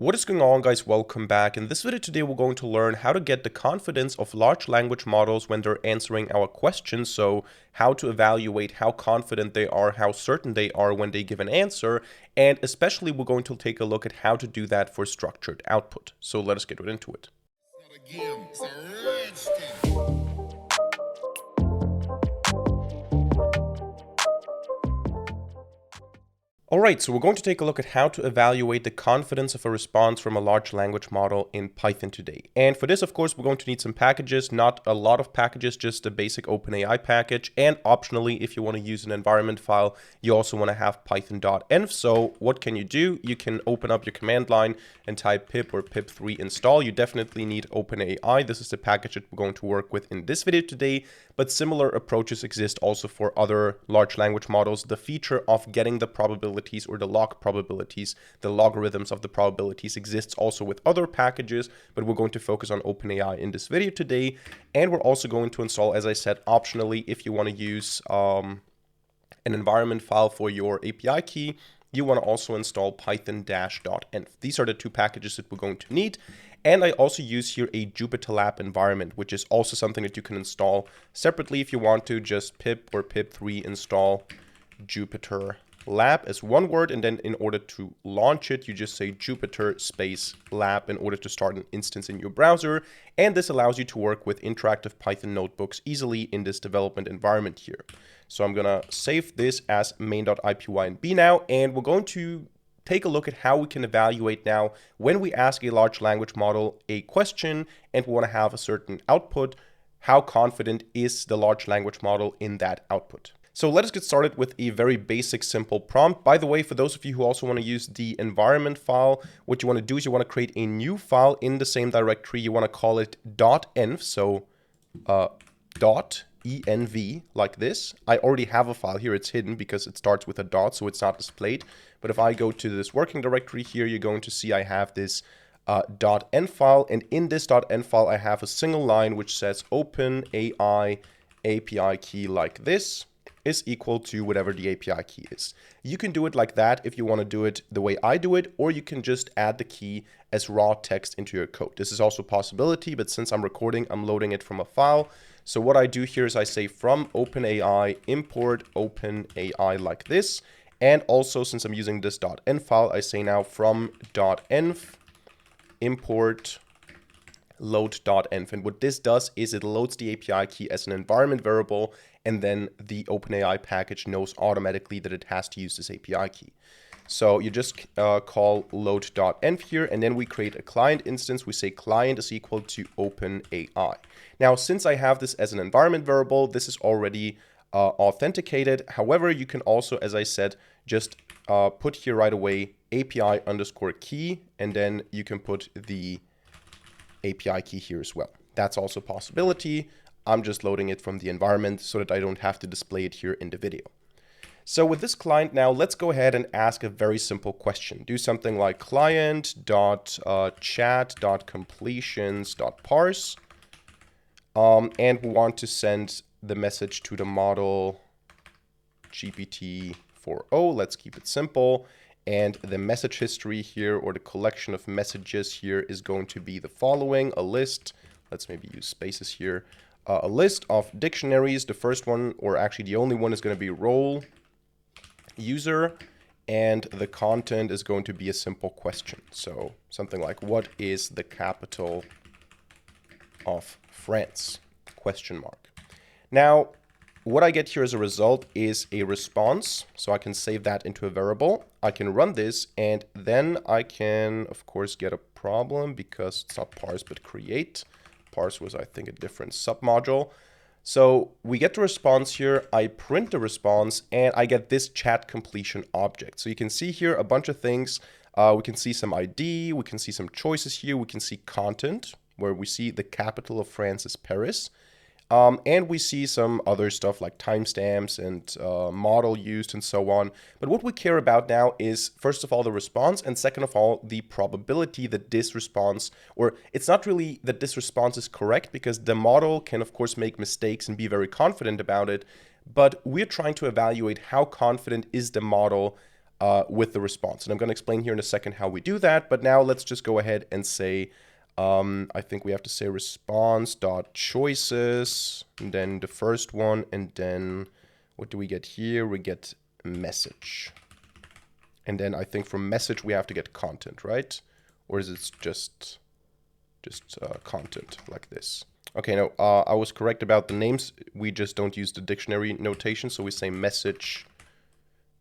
What is going on, guys? Welcome back. In this video today we're going to learn how to get the confidence of large language models when they're answering our questions. So how to evaluate how confident they are, how certain they are when they give an answer, and especially we're going to take a look at how to do that for structured output. So let us get right into it. Alright, so we're going to take a look at how to evaluate the confidence of a response from a large language model in Python today. And for this, of course, we're going to need some packages, not a lot of packages, just a basic OpenAI package. And optionally, if you want to use an environment file, you also want to have python.env. So what can you do? You can open up your command line and type pip or pip3 install. You definitely need OpenAI. This is the package that we're going to work with in this video today. But similar approaches exist also for other large language models. The feature of getting the probabilities or the log probabilities, the logarithms of the probabilities exists also with other packages, but we're going to focus on OpenAI in this video today. And we're also going to install, as I said, optionally, if you want to use an environment file for your API key, you want to also install python-env. These are the two packages that we're going to need. And I also use here a JupyterLab environment, which is also something that you can install separately if you want to. Just pip or pip3 install JupyterLab as one word. And then in order to launch it, you just say Jupyter space lab in order to start an instance in your browser. And this allows you to work with interactive Python notebooks easily in this development environment here. So I'm going to save this as main.ipynb now, and we're going to take a look at how we can evaluate now when we ask a large language model a question and we want to have a certain output, how confident is the large language model in that output. So let us get started with a very basic, simple prompt. By the way, for those of you who also want to use the environment file, what you want to do is you want to create a new file in the same directory. You want to call it .env, so .env, like this. I already have a file here. It's hidden because it starts with a dot, so it's not displayed. But if I go to this working directory here, you're going to see I have this .env file. And in this .env file, I have a single line which says OpenAI API key like this is equal to whatever the API key is. You can do it like that if you want to do it the way I do it, or you can just add the key as raw text into your code. This is also a possibility, but since I'm recording, I'm loading it from a file. So what I do here is I say from OpenAI import OpenAI like this. And also, since I'm using this .env file, I say now from .env import load.env. And what this does is it loads the API key as an environment variable, and then the OpenAI package knows automatically that it has to use this API key. So you just call load.env here, and then we create a client instance. We say client is equal to OpenAI. Now, since I have this as an environment variable, this is already authenticated. However, you can also, as I said, just put here right away API underscore key, and then you can put the API key here as well. That's also a possibility. I'm just loading it from the environment so that I don't have to display it here in the video. So with this client now, let's go ahead and ask a very simple question. Do something like client.chat.completions.parse. And we want to send the message to the model GPT-4o. Let's keep it simple. And the message history here, or the collection of messages here, is going to be the following: a list. Let's maybe use spaces here. A list of dictionaries. The first one, or actually the only one, is going to be role user. And the content is going to be a simple question. So something like, what is the capital of France? Question mark. Now, what I get here as a result is a response. So I can save that into a variable. I can run this, and then I can, of course, get a problem because it's not parse, but create. Parse was, I think, a different submodule. So we get the response here. I print the response, and I get this chat completion object. So you can see here a bunch of things. We can see some ID. We can see some choices here. We can see content, where we see the capital of France is Paris. And we see some other stuff like timestamps and model used and so on. But what we care about now is, first of all, the response, and second of all, the probability that this response, or it's not really that this response is correct, because the model can, of course, make mistakes and be very confident about it. But we're trying to evaluate how confident is the model with the response. And I'm going to explain here in a second how we do that. But now let's just go ahead and say, I think we have to say response.choices, and then the first one, and then what do we get here? We get message. And then I think from message we have to get content, right? Or is it just content like this? Okay, no, I was correct about the names. We just don't use the dictionary notation, so we say message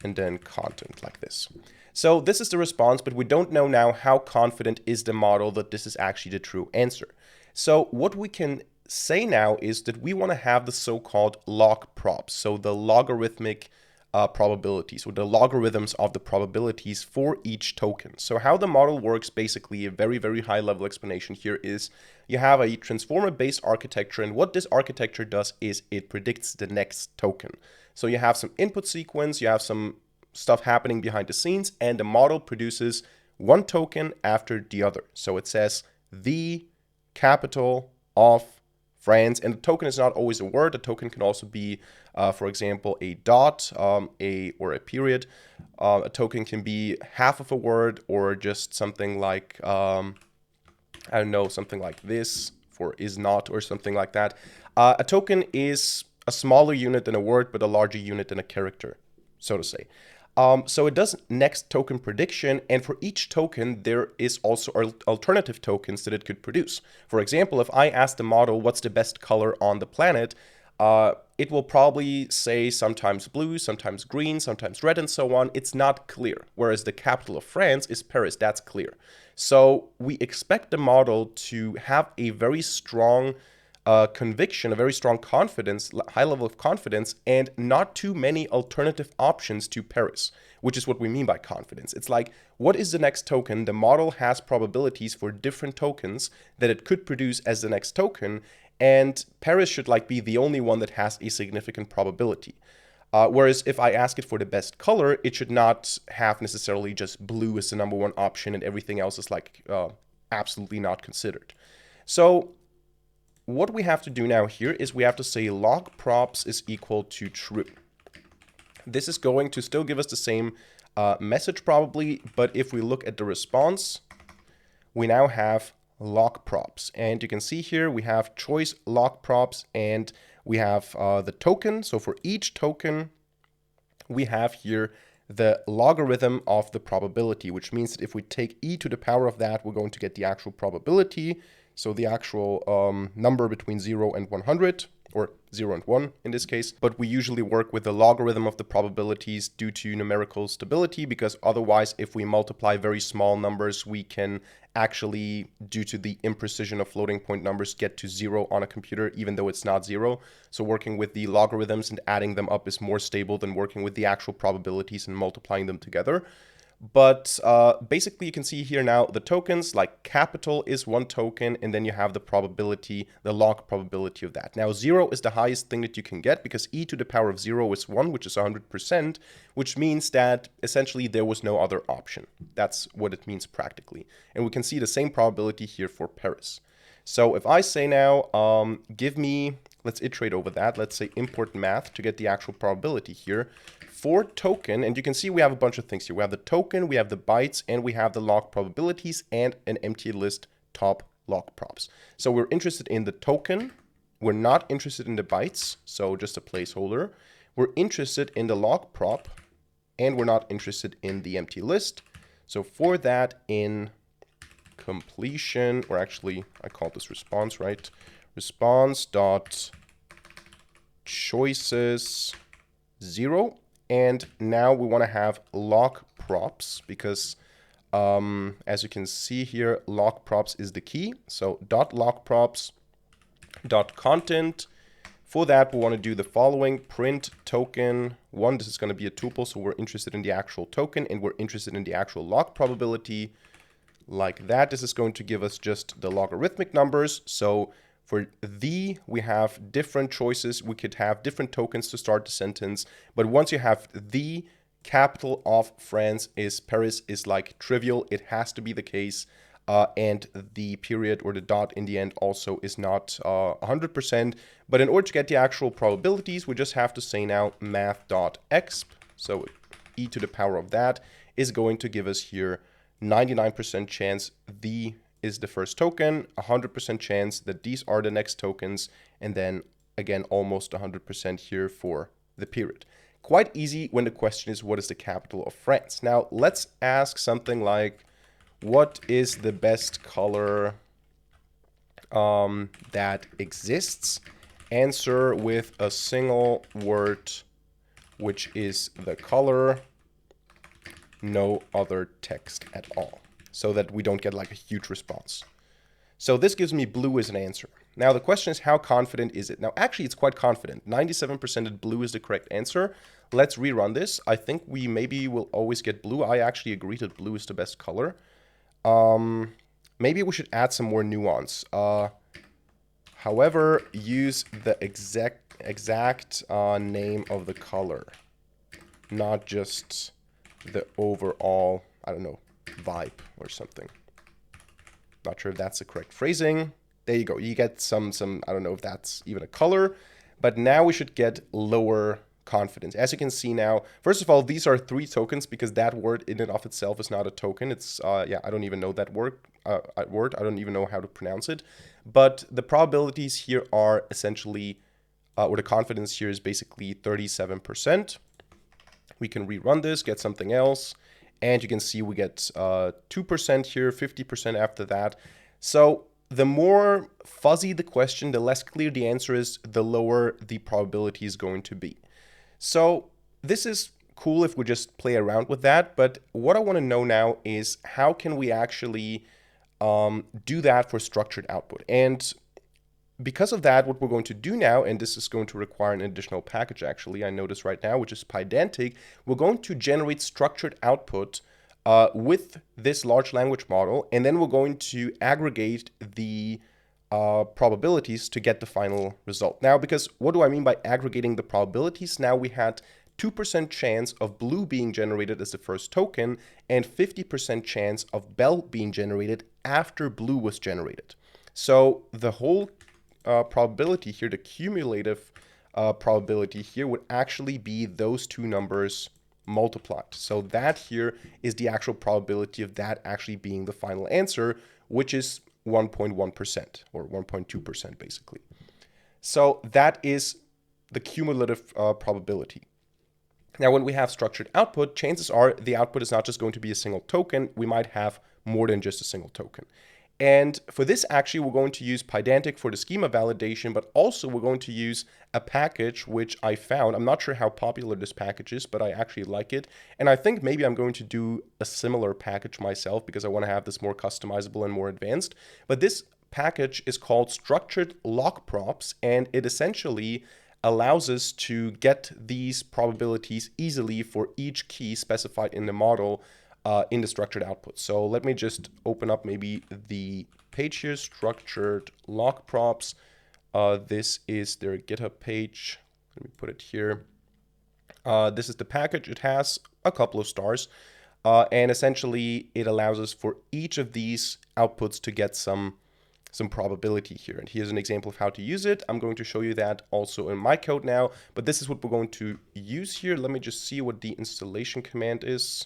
and then content like this. So this is the response, but we don't know now how confident is the model that this is actually the true answer. So what we can say now is that we want to have the so-called Logprobs, so the logarithmic probabilities, or the logarithms of the probabilities for each token. So how the model works, basically a very, very high level explanation here is you have a transformer-based architecture, and what this architecture does is it predicts the next token. So you have some input sequence, you have some stuff happening behind the scenes, and the model produces one token after the other. So it says the capital of France, and the token is not always a word. A token can also be, for example, a dot, or a period. A token can be half of a word, or just something like, I don't know, something like this for is not, or something like that. A token is a smaller unit than a word, but a larger unit than a character, so to say. So it does next token prediction, and for each token there is also alternative tokens that it could produce. For example, if I ask the model what's the best color on the planet, it will probably say sometimes blue, sometimes green, sometimes red, and so on. It's not clear. Whereas the capital of France is Paris, that's clear. So we expect the model to have a very strong conviction, a very strong confidence, high level of confidence, and not too many alternative options to Paris, which is what we mean by confidence. It's like, what is the next token? The model has probabilities for different tokens that it could produce as the next token, and Paris should like be the only one that has a significant probability. Whereas if I ask it for the best color, it should not have necessarily just blue as the number one option and everything else is like absolutely not considered. So what we have to do now here is we have to say logprobs is equal to true. This is going to still give us the same message probably, but if we look at the response, we now have logprobs. And you can see here we have choice logprobs, and we have the token. So for each token, we have here the logarithm of the probability, which means that if we take e to the power of that, we're going to get the actual probability. So the actual number between 0 and 100, or 0 and 1 in this case. But we usually work with the logarithm of the probabilities due to numerical stability, because otherwise, if we multiply very small numbers, we can actually, due to the imprecision of floating point numbers, get to 0 on a computer, even though it's not 0. So working with the logarithms and adding them up is more stable than working with the actual probabilities and multiplying them together. But basically you can see here now the tokens, like capital is one token, and then you have the probability, the log probability of that. Now 0 is the highest thing that you can get, because e to the power of 0 is 1, which is 100%, which means that essentially there was no other option. That's what it means practically. And we can see the same probability here for Paris. So if I say now, give me, let's iterate over that. Let's say import math to get the actual probability here. For token, and you can see we have a bunch of things here. We have the token, we have the bytes, and we have the log probabilities and an empty list top log props. So we're interested in the token. We're not interested in the bytes, so just a placeholder. We're interested in the log prop, and we're not interested in the empty list. So for that, in completion, or actually I called this response, right? Response dot choices 0. And now we want to have logprobs, because as you can see here, logprobs is the key. So dot logprobs dot content. For that, we want to do the following: print token 1. This is going to be a tuple, so we're interested in the actual token, and we're interested in the actual log probability. Like that, this is going to give us just the logarithmic numbers. So for the, we have different choices. We could have different tokens to start the sentence. But once you have the capital of France is Paris is like trivial. It has to be the case. And the period or the dot in the end also is not 100%. But in order to get the actual probabilities, we just have to say now math.exp. So e to the power of that is going to give us here 99% chance the is the first token, 100% chance that these are the next tokens, and then again almost 100% here for the period. Quite easy when the question is what is the capital of France. Now let's ask something like what is the best color that exists? Answer with a single word, which is the color, no other text at all, so that we don't get like a huge response. So this gives me blue as an answer. Now the question is, how confident is it? Now actually it's quite confident. 97% that blue is the correct answer. Let's rerun this. I think we maybe will always get blue. I actually agree that blue is the best color. Maybe we should add some more nuance. However, use the exact name of the color, not just the overall, I don't know, vibe or something. Not sure if that's the correct phrasing. There you go. You get some, I don't know if that's even a color, but now we should get lower confidence. As you can see now, first of all, these are 3 tokens because that word in and of itself is not a token. It's, yeah, I don't even know that word. I don't even know how to pronounce it. But the probabilities here are essentially, or the confidence here is basically 37%. We can rerun this, get something else. And you can see we get 2% here, 50% after that. So the more fuzzy the question, the less clear the answer is, the lower the probability is going to be. So this is cool if we just play around with that. But what I want to know now is how can we actually do that for structured output? And because of that, what we're going to do now, and this is going to require an additional package actually, I notice right now, which is Pydantic, we're going to generate structured output with this large language model, and then we're going to aggregate the probabilities to get the final result. Now, because what do I mean by aggregating the probabilities? Now we had 2% chance of blue being generated as the first token and 50% chance of bell being generated after blue was generated. So the whole probability here, the cumulative probability here would actually be those 2 numbers multiplied. So that here is the actual probability of that actually being the final answer, which is 1.1% or 1.2% basically. So that is the cumulative probability. Now, when we have structured output, chances are the output is not just going to be a single token. We might have more than just a single token. And for this, actually, we're going to use Pydantic for the schema validation, but also we're going to use a package which I found. I'm not sure how popular this package is, but I actually like it. And I think maybe I'm going to do a similar package myself because I want to have this more customizable and more advanced. But this package is called Structured Logprobs, and it essentially allows us to get these probabilities easily for each key specified in the model in the structured output. So let me just open up maybe the page here, Structured Logprobs. This is their GitHub page. Let me put it here. This is the package. It has a couple of stars. And essentially, it allows us for each of these outputs to get some probability here. And here's an example of how to use it. I'm going to show you that also in my code now. But this is what we're going to use here. Let me just see what the installation command is.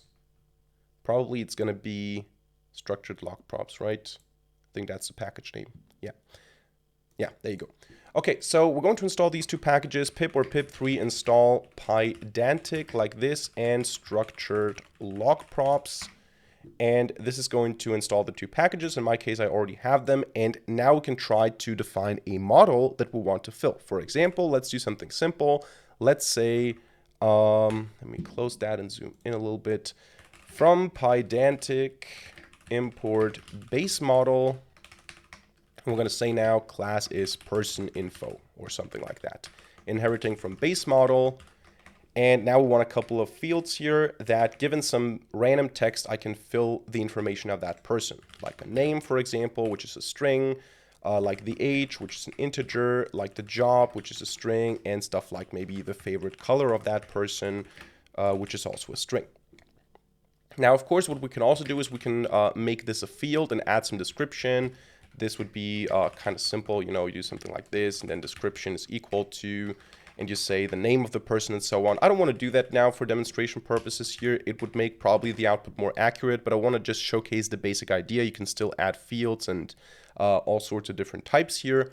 Probably it's going to be Structured Logprobs, right? I think that's the package name. Yeah. Yeah, there you go. Okay, so we're going to install these 2 packages, pip or pip3 install Pydantic like this and Structured Logprobs. And this is going to install the 2 packages. In my case, I already have them. And now we can try to define a model that we want to fill. For example, let's do something simple. Let's say, let me close that and zoom in a little bit. From Pydantic, import base model. We're going to say now class is person info or something like that. Inheriting from base model. And now we want a couple of fields here that, given some random text, I can fill the information of that person. Like a name, for example, which is a string, like the age, which is an integer, like the job, which is a string, and stuff like maybe the favorite color of that person, which is also a string. Now, of course, what we can also do is we can make this a field and add some description. This would be kind of simple, you know, you do something like this, and then description is equal to, and you say the name of the person and so on. I don't want to do that now for demonstration purposes here. It would make probably the output more accurate, but I want to just showcase the basic idea. You can still add fields and all sorts of different types here,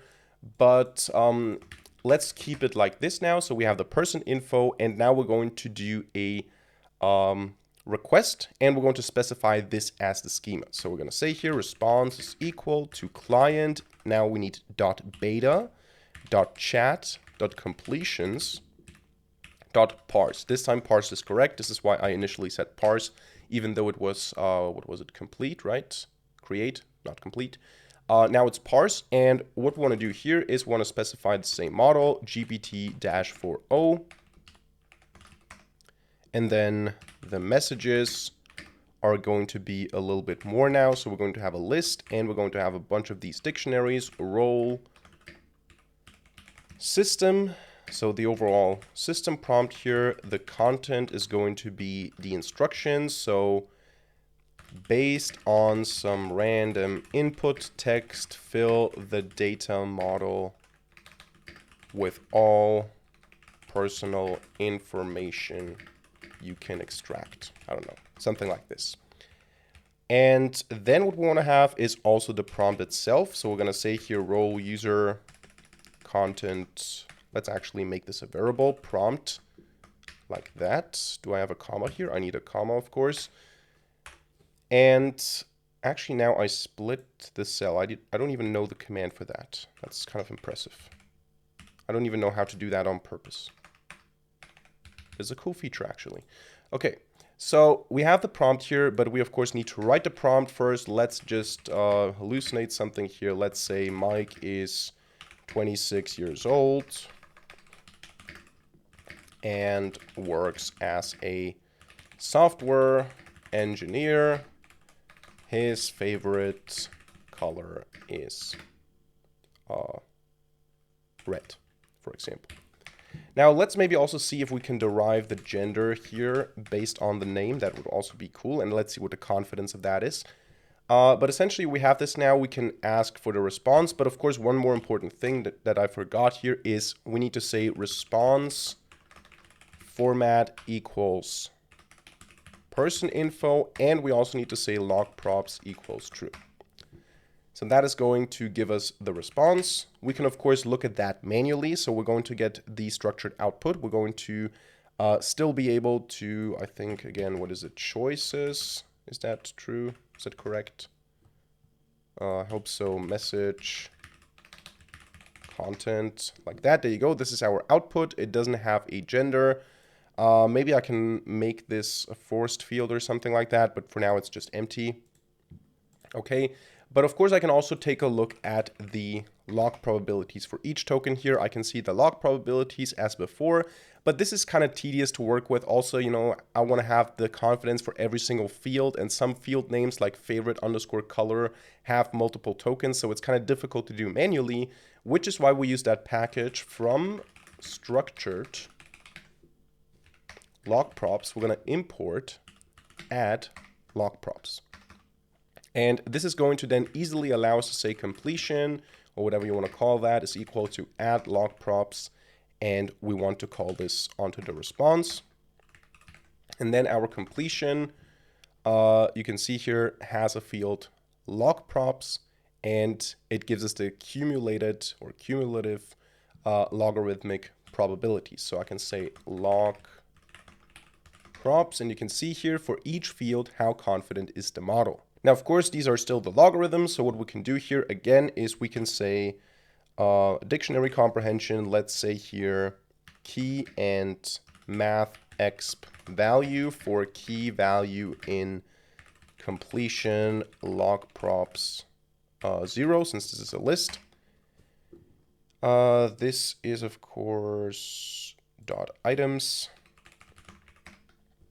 but let's keep it like this now. So we have the person info, and now we're going to do a request, and we're going to specify this as the schema. So we're going to say here response is equal to client. Now we need .beta, .chat, .completions, .parse. This time parse is correct. This is why I initially said parse, even though it was, what was it, complete, right? Create, not complete. Now it's parse, and what we want to do here is we want to specify the same model, GPT-4o, and then the messages are going to be a little bit more now. So we're going to have a list, and we're going to have a bunch of these dictionaries, role, system. So the overall system prompt here, the content is going to be the instructions. So based on some random input text, fill the data model with all personal information you can extract. I don't know, something like this. And then what we want to have is also the prompt itself. So we're going to say here role user content. Let's actually make this a variable prompt like that. Do I have a comma here? I need a comma, of course. And actually now I split the cell. I don't even know the command for that. That's kind of impressive. I don't even know how to do that on purpose. It's a cool feature, actually. Okay, so we have the prompt here, but we of course need to write the prompt first. Let's just hallucinate something here. Let's say Mike is 26 years old and works as a software engineer. His favorite color is red, for example. Now let's maybe also see if we can derive the gender here based on the name. That would also be cool. And let's see what the confidence of that is. But essentially we have this now. We can ask for the response. But of course, one more important thing that I forgot here is we need to say response format equals person info. And we also need to say logprobs equals true. So that is going to give us the response. We can, of course, look at that manually. So we're going to get the structured output. We're going to still be able to, I think, again, what is it? Choices. Is that true? Is that correct? I hope so. Message, content, like that. There you go. This is our output. It doesn't have a gender. Maybe I can make this a forced field or something like that. But for now, it's just empty. Okay. But of course, I can also take a look at the log probabilities for each token here. I can see the log probabilities as before, but this is kind of tedious to work with. Also, you know, I want to have the confidence for every single field, and some field names like favorite underscore color have multiple tokens. So it's kind of difficult to do manually, which is why we use that package from structured Logprobs. We're going to import add Logprobs. And this is going to then easily allow us to say completion, or whatever you want to call that, is equal to add logprobs. And we want to call this onto the response. And then our completion, you can see here, has a field logprobs, and it gives us the accumulated or cumulative logarithmic probabilities. So I can say logprobs, and you can see here for each field how confident is the model. Now, of course, these are still the logarithms. So what we can do here again is we can say dictionary comprehension. Let's say here key and math exp value for key value in completion logprobs 0, since this is a list. This is, of course, dot items.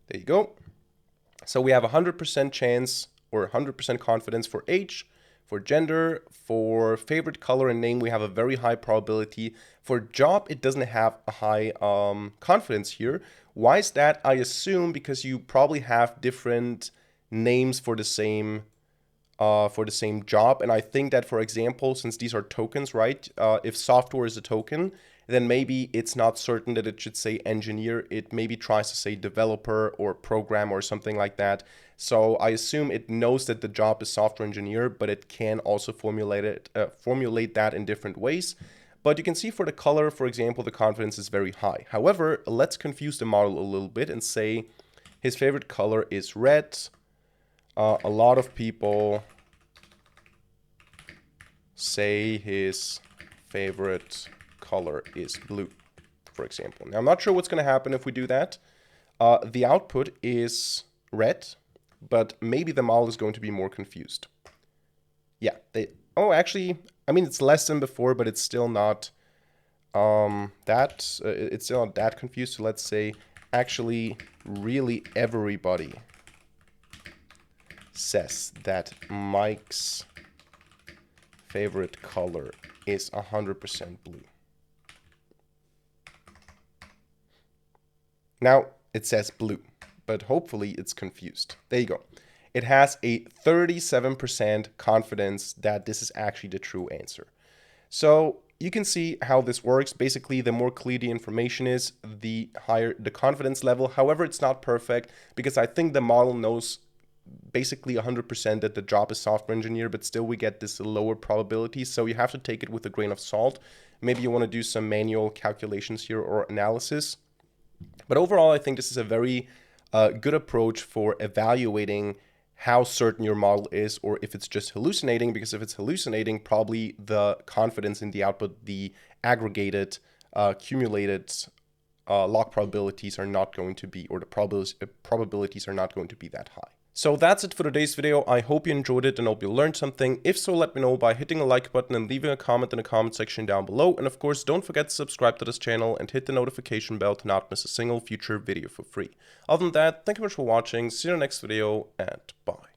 There you go. So we have 100% chance or 100% confidence for age, for gender, for favorite color and name. We have a very high probability. For job, it doesn't have a high confidence here. Why is that? I assume because you probably have different names for the same job. And I think that, for example, since these are tokens, right? If software is a token, then maybe it's not certain that it should say engineer. It maybe tries to say developer or programmer or something like that. So I assume it knows that the job is software engineer, but it can also formulate that in different ways. But you can see for the color, for example, the confidence is very high. However, let's confuse the model a little bit and say his favorite color is red. A lot of people say his favorite color is blue, for example. Now, I'm not sure what's going to happen if we do that. The output is red, but maybe the model is going to be more confused. Yeah, actually, I mean, it's less than before, but it's still not it's still not that confused. So let's say, actually, really everybody says that Mike's favorite color is 100% blue. Now it says blue, but hopefully it's confused. There you go. It has a 37% confidence that this is actually the true answer. So you can see how this works. Basically, the more clear the information is, the higher the confidence level. However, it's not perfect because I think the model knows basically 100% that the job is software engineer, but still we get this lower probability. So you have to take it with a grain of salt. Maybe you want to do some manual calculations here or analysis. But overall, I think this is a very good approach for evaluating how certain your model is, or if it's just hallucinating, because if it's hallucinating, probably the confidence in the output, the aggregated, accumulated log probabilities are not going to be, or the probabilities are not going to be that high. So that's it for today's video. I hope you enjoyed it and hope you learned something. If so, let me know by hitting the like button and leaving a comment in the comment section down below. And of course, don't forget to subscribe to this channel and hit the notification bell to not miss a single future video for free. Other than that, thank you much for watching. See you in the next video and bye.